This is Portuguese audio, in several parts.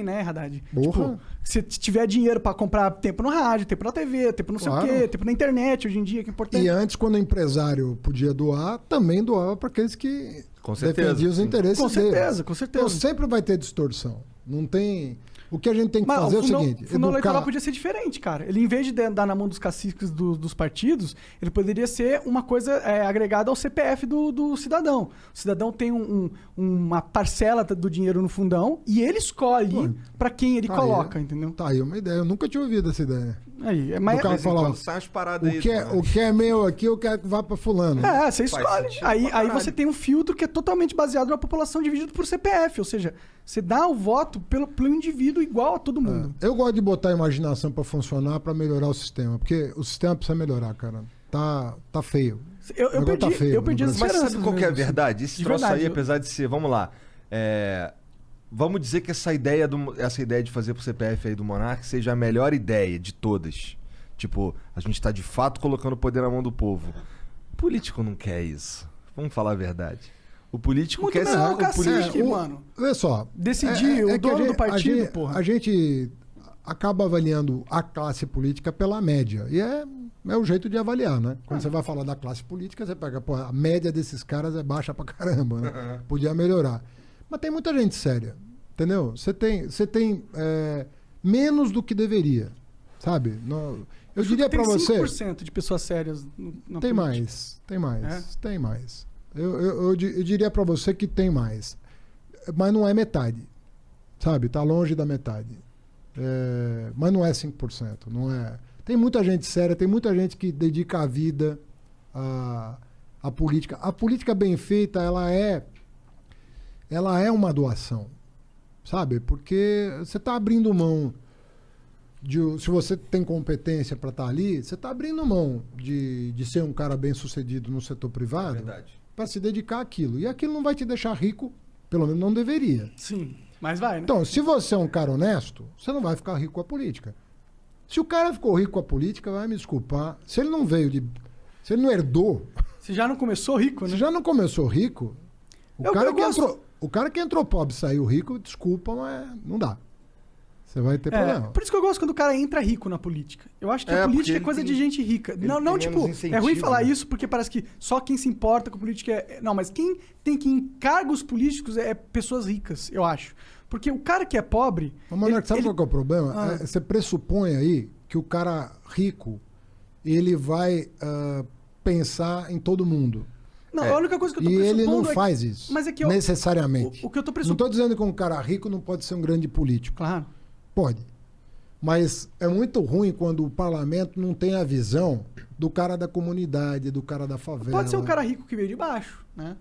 também, né, Haddad? Porra. Tipo, se tiver dinheiro pra comprar tempo no rádio, tempo na TV, tempo não sei o quê, tempo na internet hoje em dia, que é importante. E antes, quando o empresário podia doar, também doava para aqueles que defendiam os interesses com certeza, deles. com certeza. Então sempre vai ter distorção. Não tem... O que a gente tem que fazer é o seguinte... O fundo eleitoral podia ser diferente, cara. Ele, em vez de dar na mão dos caciques dos partidos, ele poderia ser uma coisa agregada ao CPF do cidadão. O cidadão tem uma parcela do dinheiro no fundão e ele escolhe pra quem ele coloca, entendeu? Tá aí uma ideia. Eu nunca tinha ouvido essa ideia. Aí, mas... O cara fala, sai umas paradas aí, o que é meu aqui, eu quero que vá pra fulano. Você escolhe. Aí você tem um filtro que é totalmente baseado na população dividido por CPF. Ou seja, você dá o voto pelo indivíduo igual a todo mundo. Eu gosto de botar a imaginação pra funcionar, pra melhorar o sistema. Porque o sistema precisa melhorar, cara. Tá feio. Eu perdi as Mas esperanças. sabe qual que é a mesmo, verdade? assim. Esse troço aí, apesar de ser... Vamos lá. Vamos dizer que essa ideia de fazer pro CPF aí do Monark seja a melhor ideia de todas. Tipo, a gente tá de fato colocando o poder na mão do povo. O político não quer isso. Vamos falar a verdade. O político quer ser... mano. Olha só. Decidir, o dono do partido, porra. A gente acaba avaliando a classe política pela média. E é o jeito de avaliar, né? Quando você vai falar da classe política, você pega, pô, a média desses caras é baixa pra caramba, né? Podia melhorar. Mas tem muita gente séria, entendeu? Você tem menos do que deveria, sabe? Eu diria pra você... Tem 5% de pessoas sérias na tem política. Tem mais. Eu diria pra você que tem mais. Mas não é metade, sabe? Tá longe da metade. Mas não é 5%, não é... Tem muita gente séria, tem muita gente que dedica a vida à política. A política bem feita, ela é uma doação, sabe? Porque você está abrindo mão se você tem competência para estar ali, você está abrindo mão de ser um cara bem sucedido no setor privado para se dedicar àquilo. E aquilo não vai te deixar rico, pelo menos não deveria. Sim, mas vai, né? Então, se você é um cara honesto, você não vai ficar rico com a política. Se o cara ficou rico com a política, vai me desculpar. Se ele não herdou... Você já não começou rico, né? Se já não começou rico, o cara que entrou pobre e saiu rico, desculpa, mas não dá. Você vai ter problema. Por isso que eu gosto quando o cara entra rico na política. Eu acho que a política é coisa de gente rica. Não, tipo, é ruim falar isso porque parece que só quem se importa com política Não, mas quem tem que em cargos políticos é pessoas ricas, eu acho. Porque o cara que é pobre... Mas, sabe qual que é o problema? Você pressupõe aí que o cara rico, ele vai pensar em todo mundo. Não, a única coisa que eu tô pressupondo... E ele não é faz isso, mas é que necessariamente. O que eu tô Não pressupondo... estou dizendo que um cara rico não pode ser um grande político. Claro. Pode. Mas é muito ruim quando o parlamento não tem a visão do cara da comunidade, do cara da favela. Pode ser um cara rico que veio de baixo, né?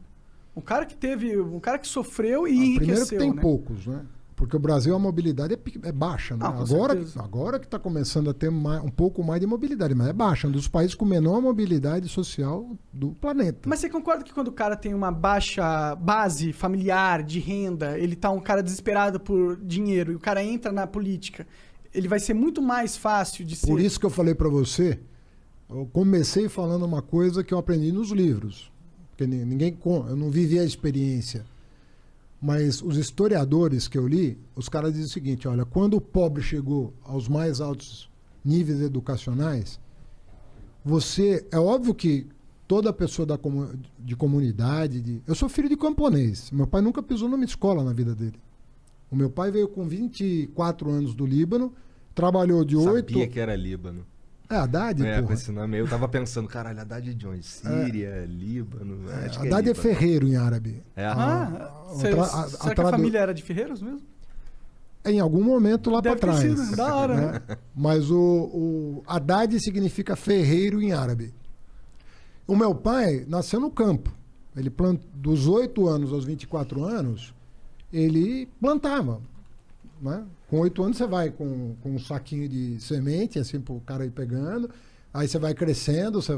Um cara que sofreu e enriqueceu, primeiro que tem né? poucos, né? Porque o Brasil a mobilidade é baixa, né? Agora que está começando a ter um pouco mais de mobilidade, mas é baixa, um dos países com menor mobilidade social do planeta. Mas você concorda que quando o cara tem uma baixa base familiar de renda, ele tá um cara desesperado por dinheiro e o cara entra na política, ele vai ser muito mais fácil de ser... Por isso que eu falei para você, eu comecei falando uma coisa que eu aprendi nos livros, porque eu não vivi a experiência. Mas os historiadores que eu li, os caras dizem o seguinte, olha, quando o pobre chegou aos mais altos níveis educacionais, é óbvio que toda pessoa de comunidade... Eu sou filho de camponês, meu pai nunca pisou numa escola na vida dele. O meu pai veio com 24 anos do Líbano, trabalhou de 8... Sabia que era Líbano. Haddad, porra. Com esse nome aí eu tava pensando, caralho, Haddad é de onde? Síria, Líbano... Acho que Haddad é Líbano. Ferreiro em árabe. Será que a família era de ferreiros mesmo? Em algum momento lá para trás. Sido, da hora, né? Mas o Haddad significa ferreiro em árabe. O meu pai nasceu no campo. Ele dos 8 anos aos 24 anos, ele plantava. Né? Com 8 anos você vai com um saquinho de semente, assim, para o cara ir pegando. Aí você vai crescendo, você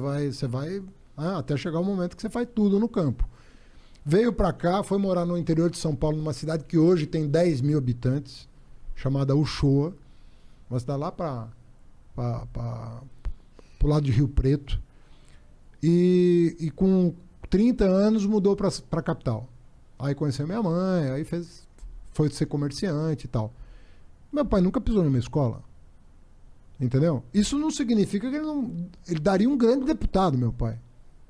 vai até chegar o momento que você faz tudo no campo. Veio para cá, foi morar no interior de São Paulo, numa cidade que hoje tem 10 mil habitantes, chamada Uchoa. Uma cidade lá para o lado de Rio Preto. E com 30 anos mudou para a capital. Aí conheceu minha mãe, aí foi ser comerciante e tal. Meu pai nunca pisou numa escola. Entendeu? Isso não significa que ele daria um grande deputado, meu pai.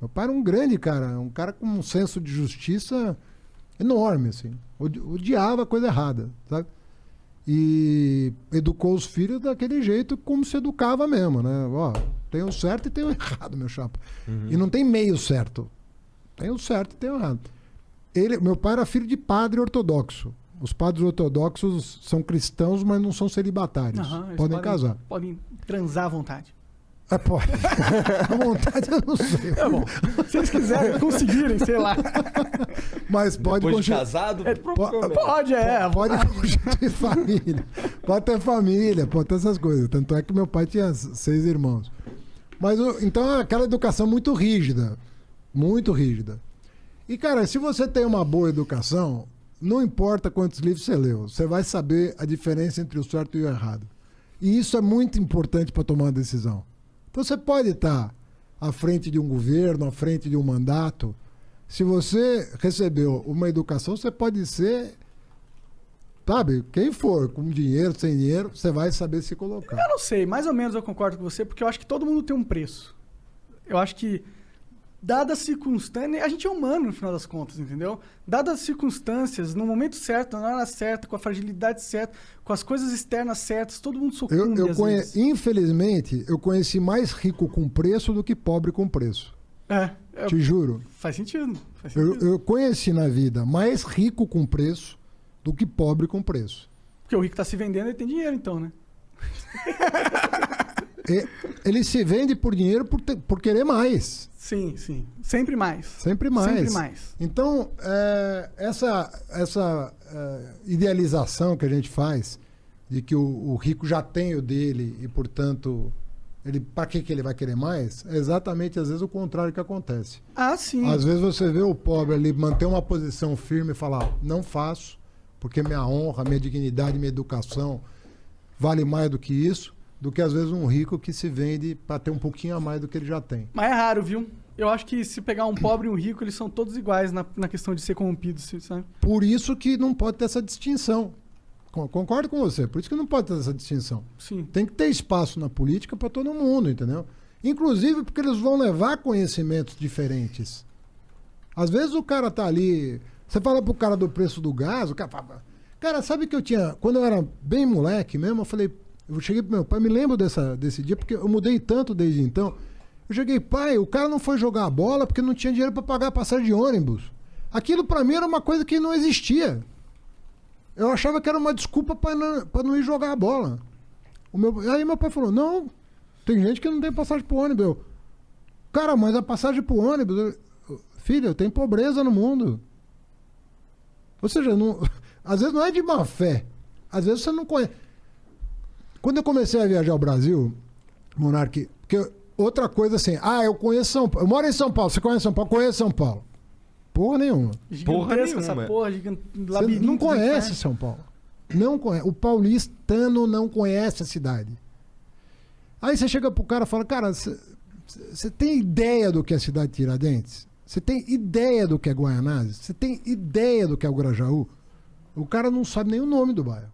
Meu pai era um grande cara, um cara com um senso de justiça enorme, assim. Odiava a coisa errada, sabe? E educou os filhos daquele jeito como se educava mesmo, né? Ó, tem o certo e tem o errado, meu chapa. E não tem meio certo. Tem o certo e tem o errado. Meu pai era filho de padre ortodoxo. Os padres ortodoxos são cristãos, mas não são celibatários. Podem casar. Podem transar à vontade. Pode. À vontade eu não sei. É bom. Se eles quiserem, conseguirem, sei lá. Mas pode Depois de casado? Pode. Pode constituir família. Pode ter família, pode ter essas coisas. Tanto é que meu pai tinha 6 irmãos. Mas então é aquela educação muito rígida. Muito rígida. E, cara, se você tem uma boa educação, não importa quantos livros você leu, você vai saber a diferença entre o certo e o errado. E isso é muito importante para tomar uma decisão. Então você pode estar à frente de um governo, à frente de um mandato. Se você recebeu uma educação, você pode ser, sabe, quem for, com dinheiro, sem dinheiro, você vai saber se colocar. Eu não sei, mais ou menos eu concordo com você, porque eu acho que todo mundo tem um preço. Eu acho que, dadas as circunstâncias, a gente é humano no final das contas, entendeu? Dadas as circunstâncias, no momento certo, na hora certa, com a fragilidade certa, com as coisas externas certas, todo mundo sucumbe às vezes. Infelizmente, eu conheci mais rico com preço do que pobre com preço. Te juro. Faz sentido. Eu conheci na vida mais rico com preço do que pobre com preço. Porque o rico tá se vendendo e tem dinheiro, então, né? Ele se vende por dinheiro por querer mais. Sim. Sempre mais. Sempre mais. Então, essa idealização que a gente faz de que o rico já tem o dele e, portanto, para que ele vai querer mais? É exatamente, às vezes, o contrário que acontece. Sim. Às vezes você vê o pobre ali manter uma posição firme e falar, não faço, porque minha honra, minha dignidade, minha educação vale mais do que isso, do que às vezes um rico que se vende para ter um pouquinho a mais do que ele já tem. Mas é raro, viu? Eu acho que se pegar um pobre e um rico, eles são todos iguais na questão de ser corrompidos, sabe? Por isso que não pode ter essa distinção. Concordo com você, por isso que não pode ter essa distinção. Sim. Tem que ter espaço na política para todo mundo, entendeu? Inclusive porque eles vão levar conhecimentos diferentes. Às vezes o cara tá ali, você fala pro cara do preço do gás, o cara fala, cara, sabe que eu tinha, quando eu era bem moleque mesmo, eu cheguei pro meu pai, me lembro desse dia, porque eu mudei tanto desde então. Eu cheguei, pai, o cara não foi jogar a bola porque não tinha dinheiro para pagar a passagem de ônibus. Aquilo para mim era uma coisa que não existia. Eu achava que era uma desculpa para não ir jogar a bola. Aí meu pai falou, não, tem gente que não tem passagem pro ônibus. Cara, mas a passagem pro ônibus... Filha, tem pobreza no mundo. Ou seja, às vezes não é de má fé. Às vezes você não conhece. Quando eu comecei a viajar ao Brasil, Monark, porque outra coisa assim, eu conheço São Paulo. Eu moro em São Paulo, você conhece São Paulo? Conheço São Paulo. Porra nenhuma. Gigantesca essa porra, você não conhece São Paulo. Não conhece. O paulistano não conhece a cidade. Aí você chega pro cara e fala, cara, você tem ideia do que é a cidade de Tiradentes? Você tem ideia do que é Guaianazes? Você tem ideia do que é o Grajaú? O cara não sabe nem o nome do bairro.